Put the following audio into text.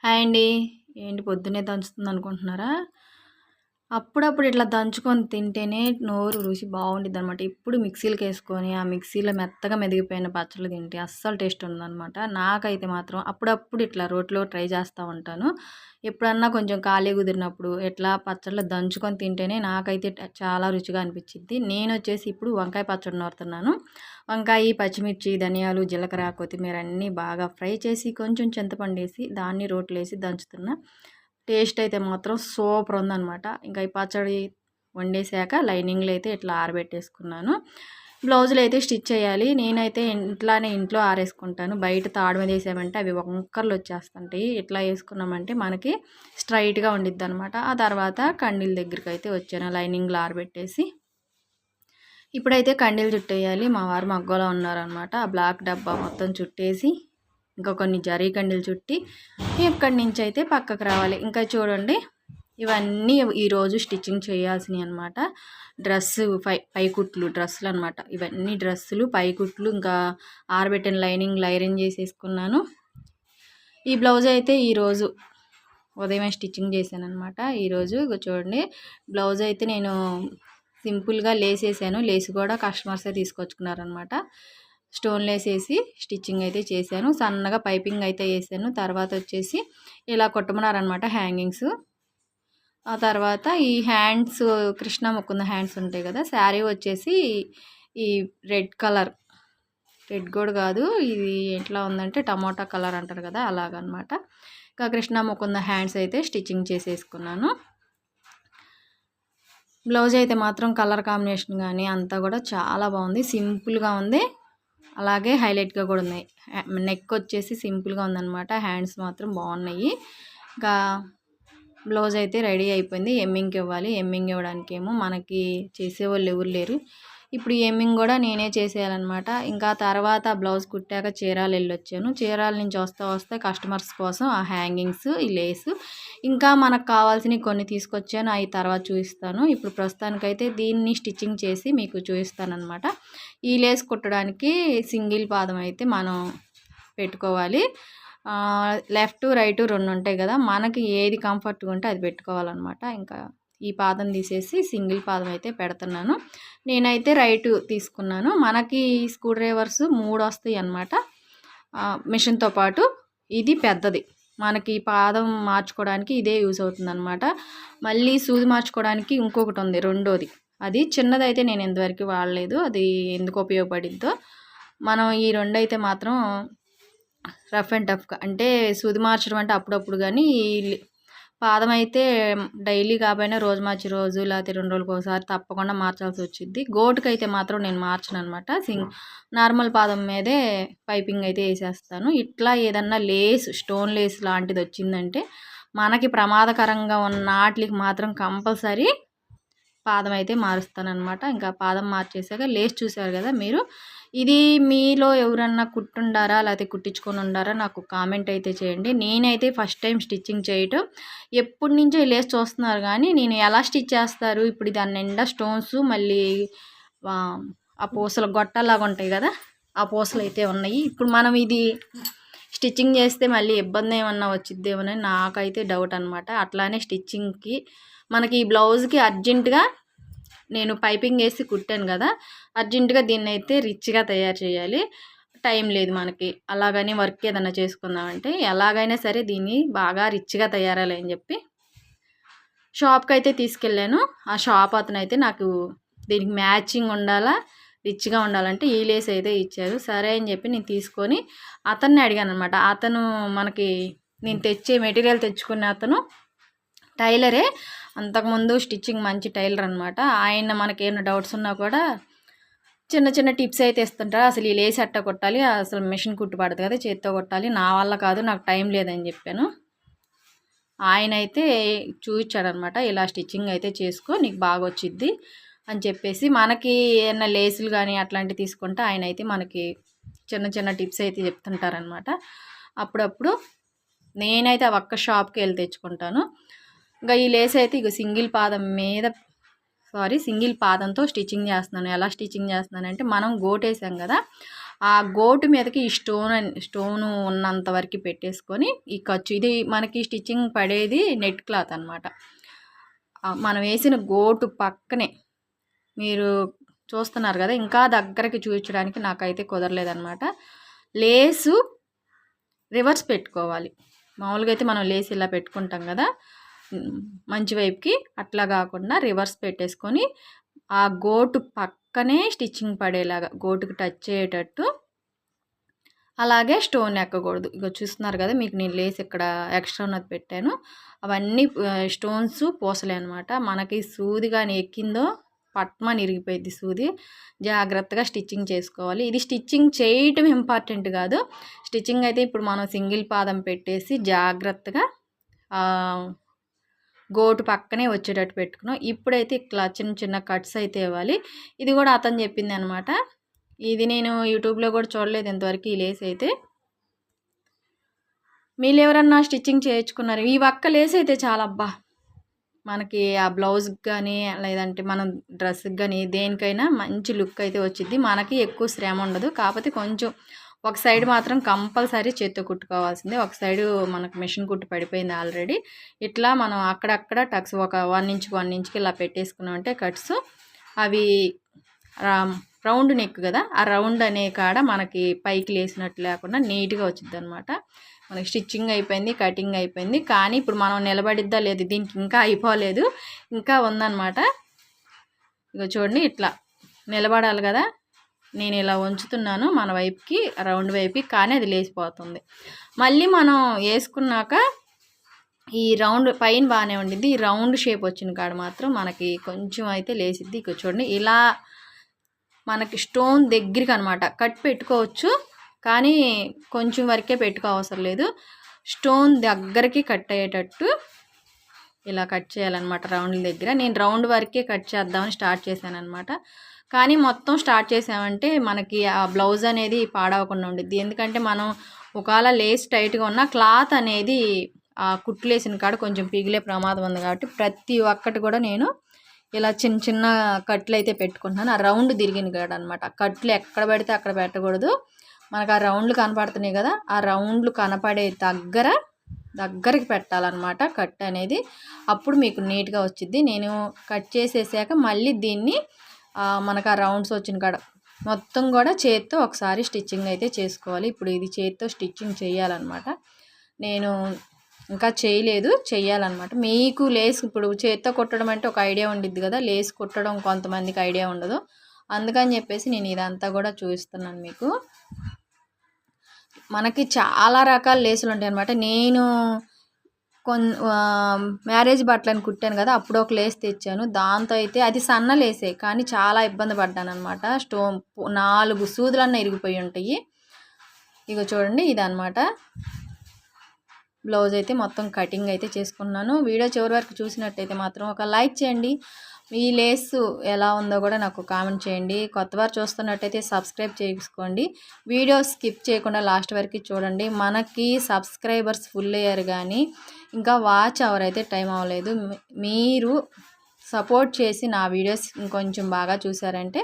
Hi అండి. ఏంటి పొద్దున్నే దంచుతుందనుకుంటున్నారా? అప్పుడప్పుడు ఇట్లా దంచుకొని తింటేనే నోరు రుచి బావుండిద్దనమాట. ఇప్పుడు మిక్సీలకేసుకొని, ఆ మిక్సీలో మెత్తగా మెదిగిపోయిన పచ్చళ్ళు తింటే అస్సలు టేస్ట్ ఉండదనమాట. నాకైతే మాత్రం అప్పుడప్పుడు ఇట్లా రోట్లో ట్రై చేస్తా ఉంటాను. ఎప్పుడన్నా కొంచెం ఖాళీ కుదిరినప్పుడు ఇట్లా పచ్చళ్ళు దంచుకొని తింటేనే నాకైతే చాలా రుచిగా అనిపిచ్చిద్ది. నేనొచ్చేసి ఇప్పుడు వంకాయ పచ్చడి నూరుతున్నాను. వంకాయి, పచ్చిమిర్చి, ధనియాలు, జీలకర్ర, కొత్తిమీర అన్నీ బాగా ఫ్రై చేసి కొంచెం చింతపండేసి దాన్ని రోట్లో ఏసి దంచుతున్నా. టేస్ట్ అయితే మాత్రం సూపర్ ఉందనమాట. ఇంకా ఈ పచ్చడి వండేసాక లైనింగ్‌లో అయితే ఇట్లా ఆరబెట్టేసుకున్నాను. బ్లౌజులైతే స్టిచ్ చేయాలి. నేనైతే ఇంట్లో ఆరేసుకుంటాను. బయట తాడు మీద ఏసామంటే అవి వంకర్లు వచ్చేస్తుంటాయి. ఇట్లా ఏసుకున్నామంటే మనకి స్ట్రైట్‌గా ఉండిద్దనమాట. ఆ తర్వాత కండీల దగ్గరికైతే వచ్చాను లైనింగ్‌లో ఆరబెట్టేసి. ఇప్పుడైతే కండీలు చుట్టేయాలి. మా వారు మగ్గంలో ఉన్నారనమాట. ఆ బ్లాక్ డబ్బా మొత్తం చుట్టేసి ఇంకా కొన్ని జరీ కండీలు చుట్టి ఇక్కడి నుంచి అయితే పక్కకు రావాలి. ఇంకా చూడండి ఇవన్నీ ఈరోజు స్టిచ్చింగ్ చేయాల్సినవి అనమాట. డ్రెస్సు పైకుట్లు డ్రెస్సులు అనమాట. ఇవన్నీ డ్రెస్సులు పైకుట్లు ఇంకా ఆరబెట్టిన లైనింగ్లు ఐరన్ చేసేసుకున్నాను. ఈ బ్లౌజ్ అయితే ఈరోజు ఉదయమే స్టిచ్చింగ్ చేశాను అనమాట. ఈరోజు చూడండి బ్లౌజ్ అయితే నేను సింపుల్గా లేసేసాను. లేసి కూడా కస్టమర్సే తీసుకొచ్చుకున్నారనమాట. స్టోన్ లేసేసి స్టిచ్చింగ్ అయితే చేశాను. సన్నగా పైపింగ్ అయితే వేసాను. తర్వాత వచ్చేసి ఇలా కుట్టమన్నారనమాట హ్యాంగింగ్స్. ఆ తర్వాత ఈ హ్యాండ్స్ కృష్ణ ముకుంద హ్యాండ్స్ ఉంటాయి కదా. శారీ వచ్చేసి ఈ రెడ్ కలర్, రెడ్ కూడా కాదు, ఇది ఎట్లా ఉందంటే టమోటా కలర్ అంటారు కదా అలాగనమాట. ఇంకా కృష్ణ ముకుంద హ్యాండ్స్ అయితే స్టిచ్చింగ్ చేసేసుకున్నాను. బ్లౌజ్ అయితే మాత్రం కలర్ కాంబినేషన్ కానీ అంతా కూడా చాలా బాగుంది. సింపుల్గా ఉంది, అలాగే హైలైట్గా కూడా ఉన్నాయి. నెక్ వచ్చేసి సింపుల్గా ఉందన్నమాట. హ్యాండ్స్ మాత్రం బాగున్నాయి. ఇంకా బ్లౌజ్ అయితే రెడీ అయిపోయింది. ఎమ్మింగ్కి ఇవ్వాలి. ఎమ్మింగ్ ఇవ్వడానికేమో మనకి చేసేవాళ్ళు ఎవరు లేరు. ఇప్పుడు ఎమ్మింగ్ కూడా నేనే చేసేయాలన్నమాట. ఇంకా తర్వాత బ్లౌజ్ కుట్టాక చీరాలు వెళ్ళొచ్చాను. చీరాల నుంచి వస్తే కస్టమర్స్ కోసం ఆ హ్యాంగింగ్స్, ఈ లేసు ఇంకా మనకు కావాల్సినవి కొన్ని తీసుకొచ్చాను. అవి తర్వాత చూపిస్తాను. ఇప్పుడు ప్రస్తుతానికైతే దీన్ని స్టిచ్చింగ్ చేసి మీకు చూపిస్తానమాట. ఈ లేస్ కుట్టడానికి సింగిల్ పాదం అయితే మనం పెట్టుకోవాలి. లెఫ్ట్ రైట్ 2 ఉంటాయి కదా. మనకి ఏది కంఫర్ట్గా ఉంటే అది పెట్టుకోవాలన్నమాట. ఇంకా ఈ పాదం తీసేసి సింగిల్ పాదం అయితే పెడుతున్నాను. నేనైతే రైట్ తీసుకున్నాను. మనకి స్క్రూ డ్రైవర్స్ 3 వస్తాయి అన్నమాట మిషన్తో పాటు. ఇది పెద్దది, మనకి పాదం మార్చుకోవడానికి ఇదే యూజ్ అవుతుందన్నమాట. మళ్ళీ సూది మార్చుకోవడానికి ఇంకొకటి ఉంది రెండోది. అది చిన్నదైతే నేను ఇంతవరకు వాడలేదు, అది ఎందుకు ఉపయోగపడిద్దో. మనం ఈ 2 అయితే మాత్రం రఫ్ అండ్ టఫ్గా, అంటే సూది మార్చడం అంటే అప్పుడప్పుడు, కానీ పాదం అయితే డైలీ కాకపోయినా రోజు మార్చి రోజు లేకపోతే 2 రోజులకు ఒకసారి తప్పకుండా మార్చాల్సి వచ్చింది. గోటుకు అయితే మాత్రం నేను మార్చను అనమాట. నార్మల్ పాదం మీదే పైపింగ్ అయితే వేసేస్తాను. ఇట్లా ఏదన్నా లేస్, స్టోన్ లేస్ లాంటిది వచ్చిందంటే మనకి ప్రమాదకరంగా ఉన్న వాటికి మాత్రం కంపల్సరీ పాదం అయితే మారుస్తానమాట. ఇంకా పాదం మార్చేసాక లేస్ చూసారు కదా మీరు. ఇది మీలో ఎవరన్నా కుట్టుండారా లేకపోతే కుట్టించుకొని ఉండారా నాకు కామెంట్ అయితే చేయండి. నేనైతే ఫస్ట్ టైం స్టిచ్చింగ్ చేయటం. ఎప్పటి నుంచో లేస్ చూస్తున్నారు కానీ నేను ఎలా స్టిచ్ చేస్తారు, ఇప్పుడు దాని నిండా స్టోన్స్, మళ్ళీ ఆ పూసలు గొట్టలాగా ఉంటాయి కదా, ఆ పూసలు అయితే ఉన్నాయి. ఇప్పుడు మనం ఇది స్టిచ్చింగ్ చేస్తే మళ్ళీ ఇబ్బంది ఏమన్నా వచ్చిద్దేమోనని నాకైతే డౌట్ అనమాట. అట్లానే స్టిచ్చింగ్కి మనకి ఈ బ్లౌజ్కి అర్జెంటుగా నేను పైపింగ్ వేసి కుట్టాను కదా, అర్జెంటుగా దీన్ని అయితే రిచ్గా తయారు చేయాలి. టైం లేదు మనకి. అలాగని వర్క్ ఏదన్నా చేసుకుందామంటే ఎలాగైనా సరే దీన్ని బాగా రిచ్గా తయారాలి అని చెప్పి షాప్కి అయితే తీసుకెళ్ళాను. ఆ షాప్ అతను అయితే నాకు దీనికి మ్యాచింగ్ ఉండాలా, రిచ్గా ఉండాలంటే ఈ లేస్ అయితే ఇచ్చారు. సరే అని చెప్పి నేను తీసుకొని అతన్ని అడిగాను అనమాట. అతను మనకి నేను తెచ్చే మెటీరియల్ తెచ్చుకునే అతను టైలరే, అంతకుముందు స్టిచ్చింగ్ మంచి టైలర్ అనమాట. ఆయన మనకి ఏమైనా డౌట్స్ ఉన్నా కూడా చిన్న చిన్న టిప్స్ అయితే ఇస్తుంటారు. అసలు ఈ లేస్ అట్ట కొట్టాలి, అసలు మిషన్ కుట్టు పడదు కదా, చేత్తో కొట్టాలి, నా వల్ల కాదు, నాకు టైం లేదని చెప్పాను. ఆయన అయితే చూపించాడనమాట, ఇలా స్టిచ్చింగ్ అయితే చేసుకో నీకు బాగా వచ్చిద్ది అని చెప్పేసి. మనకి ఏమైనా లేసులు కానీ అట్లాంటివి తీసుకుంటే ఆయన అయితే మనకి చిన్న చిన్న టిప్స్ అయితే చెప్తుంటారనమాట. అప్పుడప్పుడు నేనైతే ఆ ఒక్క షాప్కి వెళ్ళి తెచ్చుకుంటాను. ఇంకా ఈ లేస్ అయితే ఇక సింగిల్ పాదంతో స్టిచ్చింగ్ చేస్తున్నాను. ఎలా స్టిచ్చింగ్ చేస్తున్నానంటే మనం గోటేసాం కదా, ఆ గోటు మీదకి ఈ స్టోను ఉన్నంత వరకు పెట్టేసుకొని ఈ ఖర్చు ఇది మనకి స్టిచ్చింగ్ పడేది నెట్ క్లాత్ అనమాట. మనం వేసిన గోటు పక్కనే మీరు చూస్తున్నారు కదా, ఇంకా దగ్గరకి చూపించడానికి నాకైతే కుదరలేదనమాట. లేసు రివర్స్ పెట్టుకోవాలి. మామూలుగా అయితే మనం లేస్ ఇలా పెట్టుకుంటాం కదా మంచి వైపుకి, అట్లా కాకుండా రివర్స్ పెట్టేసుకొని ఆ గోటు పక్కనే స్టిచ్చింగ్ పడేలాగా గోటుకి టచ్ అయ్యేటట్టు, అలాగే స్టోన్ ఎక్కకూడదు. ఇక చూస్తున్నారు కదా, మీకు నేను లేస్ ఇక్కడ ఎక్స్ట్రా ఉన్నది పెట్టాను. అవన్నీ స్టోన్స్ పూసలే అనమాట. మనకి సూది కానీ ఎక్కిందో పట్మని ఇరిగిపోయింది సూది. జాగ్రత్తగా స్టిచ్చింగ్ చేసుకోవాలి. ఇది స్టిచ్చింగ్ చేయటం ఇంపార్టెంట్ కాదు. స్టిచ్చింగ్ అయితే ఇప్పుడు మనం సింగిల్ పాదం పెట్టేసి జాగ్రత్తగా గోటు పక్కనే వచ్చేటట్టు పెట్టుకున్నాం. ఇప్పుడైతే ఇట్లా చిన్న చిన్న కట్స్ అయితే ఇవ్వాలి. ఇది కూడా అతను చెప్పింది అనమాట. ఇది నేను యూట్యూబ్లో కూడా చూడలేదు ఇంతవరకు ఈ లేస్ అయితే. మీరు ఎవరన్నా స్టిచ్చింగ్ చేయించుకున్నారు? ఈ ఒక్క లేస్ అయితే చాలా అబ్బా, మనకి ఆ బ్లౌజ్కి కానీ లేదంటే మనం డ్రెస్కి కానీ దేనికైనా మంచి లుక్ అయితే వచ్చింది. మనకి ఎక్కువ శ్రమ ఉండదు. కాకపోతే కొంచెం ఒక సైడ్ మాత్రం కంపల్సరీ చేత్తో కుట్టుకోవాల్సిందే. ఒక సైడు మనకు మిషన్ కుట్టు పడిపోయింది ఆల్రెడీ. ఇట్లా మనం అక్కడక్కడ టక్స్ ఒక 1 ఇంచ్కి 1 ఇంచ్కి ఇలా పెట్టేసుకున్నామంటే కట్స్ అవి రౌండ్ నెక్ కదా, ఆ రౌండ్ అనే కాడ మనకి పైకి లేసినట్టు లేకుండా నీట్గా వచ్చింది అనమాట. మనకి స్టిచ్చింగ్ అయిపోయింది, కటింగ్ అయిపోయింది. కానీ ఇప్పుడు మనం నిలబడిద్దా లేదు, దీనికి ఇంకా అయిపోలేదు, ఇంకా ఉందన్నమాట. ఇక చూడండి ఇట్లా నిలబడాలి కదా, నేను ఇలా ఉంచుతున్నాను మన వైపుకి, రౌండ్ వైపుకి, కానీ అది లేచిపోతుంది. మళ్ళీ మనం వేసుకున్నాక ఈ రౌండ్ పైన బాగానే ఉండిద్ది, ఈ రౌండ్ షేప్ వచ్చిన కాడ మాత్రం మనకి కొంచెం అయితే లేసిద్ది. ఇక చూడండి ఇలా మనకి స్టోన్ దగ్గరికి అనమాట కట్ పెట్టుకోవచ్చు, కానీ కొంచెం వరకే పెట్టుకోవసరం లేదు. స్టోన్ దగ్గరికి కట్ అయ్యేటట్టు ఇలా కట్ చేయాలన్నమాట రౌండ్ దగ్గర. నేను రౌండ్ వరకే కట్ చేద్దామని స్టార్ట్ చేశాను అనమాట. కానీ మొత్తం స్టార్ట్ చేసామంటే మనకి ఆ బ్లౌజ్ అనేది పాడవకుండా ఉండిద్ది. ఎందుకంటే మనం ఒకవేళ లేస్ టైట్గా ఉన్న క్లాత్ అనేది ఆ కుట్లేసిన కాడ కొంచెం పిగిలే ప్రమాదం ఉంది. కాబట్టి ప్రతి ఒక్కటి కూడా నేను ఇలా చిన్న చిన్న కట్లు అయితే పెట్టుకుంటున్నాను. ఆ రౌండ్ తిరిగిన కాడ అనమాట. కట్లు ఎక్కడ పెడితే అక్కడ పెట్టకూడదు. మనకు ఆ రౌండ్లు కనపడుతున్నాయి కదా, ఆ రౌండ్లు కనపడే దగ్గరికి పెట్టాలన్నమాట కట్ అనేది. అప్పుడు మీకు నీట్గా వచ్చింది. నేను కట్ చేసేసాక మళ్ళీ దీన్ని మనకు ఆ రౌండ్స్ వచ్చిన కాడ మొత్తం కూడా చేత్తో ఒకసారి స్టిచ్చింగ్ అయితే చేసుకోవాలి. ఇప్పుడు ఇది చేత్తో స్టిచ్చింగ్ చేయాలన్నమాట. నేను ఇంకా చేయలేదు, చెయ్యాలన్నమాట. మీకు లేస్ ఇప్పుడు చేత్తో కుట్టడం అంటే ఒక ఐడియా ఉండిద్ది కదా, లేస్ కుట్టడం కొంతమందికి ఐడియా ఉండదు. అందుకని చెప్పేసి నేను ఇదంతా కూడా చూపిస్తున్నాను మీకు. మనకి చాలా రకాల లేసులు ఉంటాయి అన్నమాట. నేను మ్యారేజ్ బట్టలను కుట్టాను కదా, అప్పుడు ఒక లేస్ తెచ్చాను. దాంతో అయితే అది సన్న లేసే, కానీ చాలా ఇబ్బంది పడ్డాను అనమాట. స్టోన్ 4 సూదులన్నా ఇరిగిపోయి ఉంటాయి. ఇక చూడండి ఇదన్నమాట బ్లౌజ్ అయితే మొత్తం కటింగ్ అయితే చేసుకున్నాను. వీడియో చివరి వరకు చూసినట్టయితే మాత్రం ఒక లైక్ చేయండి. ఈ లేసు ఎలా ఉందో కూడా నాకు కామెంట్ చేయండి. కొత్తవారు చూస్తున్నట్టయితే సబ్స్క్రైబ్ చేసుకోండి. వీడియో స్కిప్ చేయకుండా లాస్ట్ వరకు చూడండి. మనకి సబ్స్క్రైబర్స్ ఫుల్ అయ్యారు కానీ ఇంకా వాచ్ అవర్ అయితే టైం అవ్వలేదు. మీరు సపోర్ట్ చేసి నా వీడియోస్ ఇంకొంచెం బాగా చూసారంటే